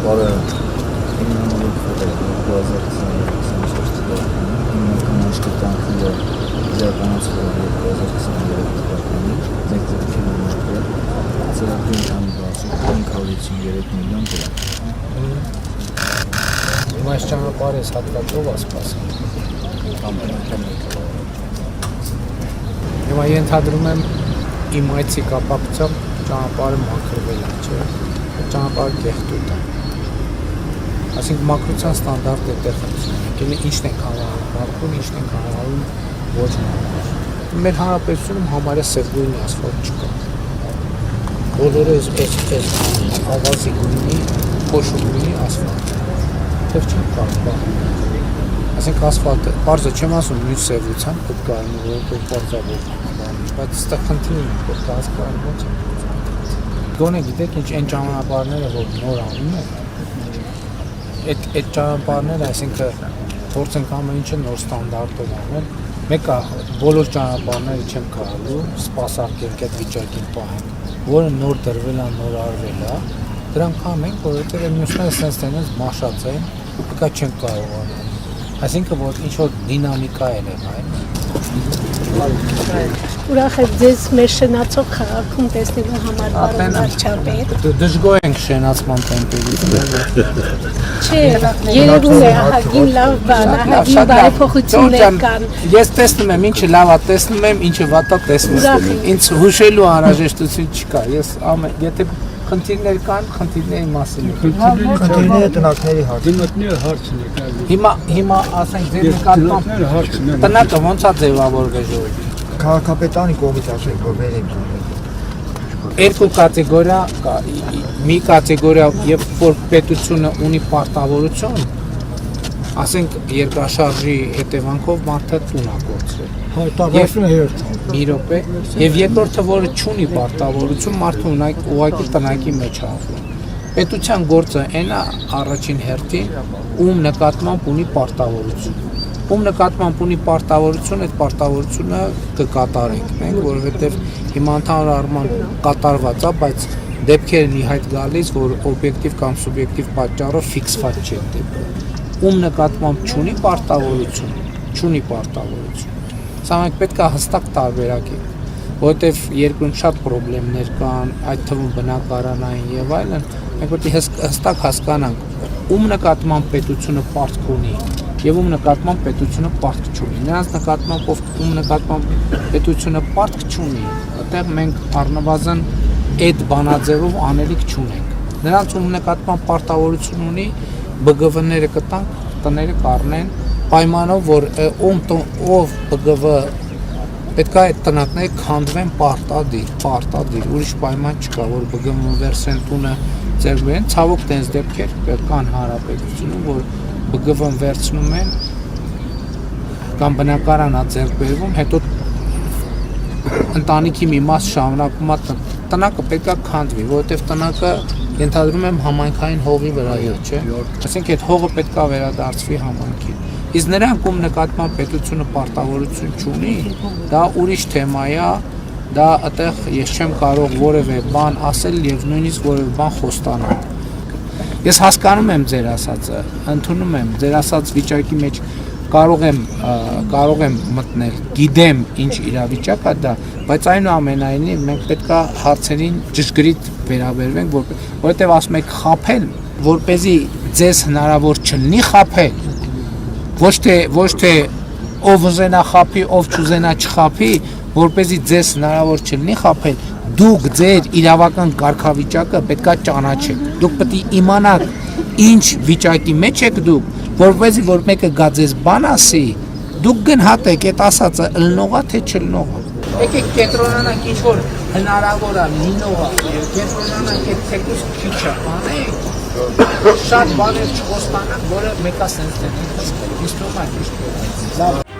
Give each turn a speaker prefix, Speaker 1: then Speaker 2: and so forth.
Speaker 1: Ճանապարհը հիմնավորել է 2023 հիմնական աշխատանքները իրականացվել են 2023 թվականին, ձեռքբերում են ծրագրի ընդհանուր 553 միլիոն դրամ։
Speaker 2: Հիմա այս ճանապարհը հատվածով ասպասում։ Հիմա ենթադրում եմ իմ այցի կապակցությամբ ճանապարհը մաքրվել է, չէ՞։ Ճանապարհը կեղտուտ է։ Այսինքն մաքրության ստանդարտը այդտեղ եկել է, ինչն ենք համարում մաքրում, ինչն ենք համարում ոչ մաքրում։ Մեր հանրապետությունում համարյա սևգույնի ասֆալտ չկա։ Բոլորը այս ավազի գույնի, փոշու գույնի ասֆալտ։ Թեև չեն կարող։ Այսինքն ասֆալտը, պարզը չեմ ասում մյուս սևության պետք է այն որ պարզաբող բանի, բայց այստեղ խնդիրն է, պետք է հասկանալ ո՞նց է։ Գոնե գիտեք ինչ այն ճանապարհները որ նոր անում են, այդ ճանապարհները, այսինքն փորձ ենք ամեն ինչը նոր ստանդարտով անել, մեկը բոլոր ճանապարհները չեմ կարելու սպասարկել այդ վիճակին պահել, որը նոր դրվել է, նոր արվել է, դրանք անենք, որովհետև մյուսները sense տենես մաշած են, դա չեն կարող անել։ Այսինքն որ ինչ որ դինամիկա է եղել։
Speaker 3: Ուրախ եմ ձեզ մեր շնացող քաղաքում տեսնելու համար պարոն վարչապետ։
Speaker 2: Դժգոհ ենք շենացման տեմպերից։
Speaker 3: Չէ, երևում է ահագին լավ բան, ահագին բարեփոխություններ կան։
Speaker 2: Ես տեսնում եմ ինչը լավ է, տեսնում եմ ինչը վատ է, տեսնում եմ։ Ինձ հուշելու անհրաժեշտություն չկա։ Ես եթե խնդիրներ կան, խնդիրների մասին։
Speaker 1: Խնդիրները տնակների հարցն է։
Speaker 2: Հիմա ասենք ձեր նկատմամբ տնակը ոնց է ձևավորվել ժողովուրդ։
Speaker 1: Քաղաքապետարանի կողմից ասենք որ մեր ենք։
Speaker 2: Երկու կատեգորիա կա, մի կատեգորիա եւ որ պետությունը ունի պարտավորություն, ասենք երկրաշարժի հետևանքով մարդը տուն է կորցրել։ Մի րոպե, եւ երկրորդը որը չունի պարտավորություն, մարդը ուղղակի տնակի մեջ է ապրում։ Պետության գործը այն է առաջին հերթին, ում նկատմամբ ունի պարտավորություն։ Ում նկատմամբ ունի պարտավորություն, այդ պարտավորությունը կկատարենք մենք, որովհետև հիմա ընդհանուր առմամբ կատարված է, բայց դեպքեր են ի հայտ գալիս, որ օբյեկտիվ կամ սուբյեկտիվ պատճառով ֆիքսված չէ դեպքը։ Ում նկատմամբ չունի պարտավորություն։ Սա մենք պետք է հստակ տարբերակենք, որովհետև երկրում շատ խնդիրներ կան, այդ թվում բնակարանային եւ այլն, մենք պետք է հստակ հասկանանք, ում նկատմամբ պետությունը պարտք ունի եւ ում նկատմամբ պետությունը պարտք չունի։ Նրանց նկատմամբ ում նկատմամբ պետությունը պարտք չունի, այդտեղ մենք առնվազն այդ բանաձևով անելիք չունենք։ Նրանց ում նկատմամբ պարտավորություն ունի, ԲԳՎ-ները կտանք, տները կառնեն, պայմանով որ ով ԲԳՎ պետք է այդ տնակները քանդվեն պարտադիր, ուրիշ պայման չկա, որ ԲԳՎ-ը վերցրեն տունը ձեռք բերեն, ցավոք տենց դեպքեր կան հանրապետությունում, որ ԲԳՎ-ն վերցնում են կամ բնակարանա ձեռք բերվում, հետո ընտանիքի մի մաս շարունակում է տնակը պետք է քանդվի, որովհետև տնակը ենթադրում եմ համայնքային հողի վրայով, չէ՞։ Այսինքն այդ հողը պետք է վերադարձվի համայնքին։ Իսկ նրանք ում նկատմամբ պետությունը պարտավորություն չունի, դա ուրիշ թեմա է, դա այդտեղ ես չեմ կարող որևէ բան ասել եւ նույնիսկ որևէ բան խոստանալ։ Ես հասկանում եմ ձեր ասածը, ընդունում եմ ձեր ասած վիճակի մեջ կարող եմ մտնել, գիտեմ ինչ իրավիճակ է դա, բայց այնուամենայնիվ մենք պետք է հարցերին ճշգրիտ վերաբերվենք, որովհետև ասում եք խաբել, որպեսզի ձեզ հնարավոր չլինի խաբել, ոչ թե ով ուզենա խաբի, ով չուզենա չխաբի, որպեսզի ձեզ հնարավոր չլինի խաբել, դուք ձեր իրավական կարգավիճակը պետք է ճանաչեք, դուք պետք է իմանաք ինչ վիճակի մեջ եք դուք, որպեսզի որ մեկը գա ձեզ բան ասի, դուք գնահատեք այդ ասածը ըլնողա թե չլնողա։ Եկեք կենտրոնանանք ինչ որ հնարավոր է, լինողա, կենտրոնանանք այդ թեկուզ քիչը անենք, շատ բաներ չխոստանանք, որը մեկա սենց դեպի հասկել, իսկ թողա ճիշտ է։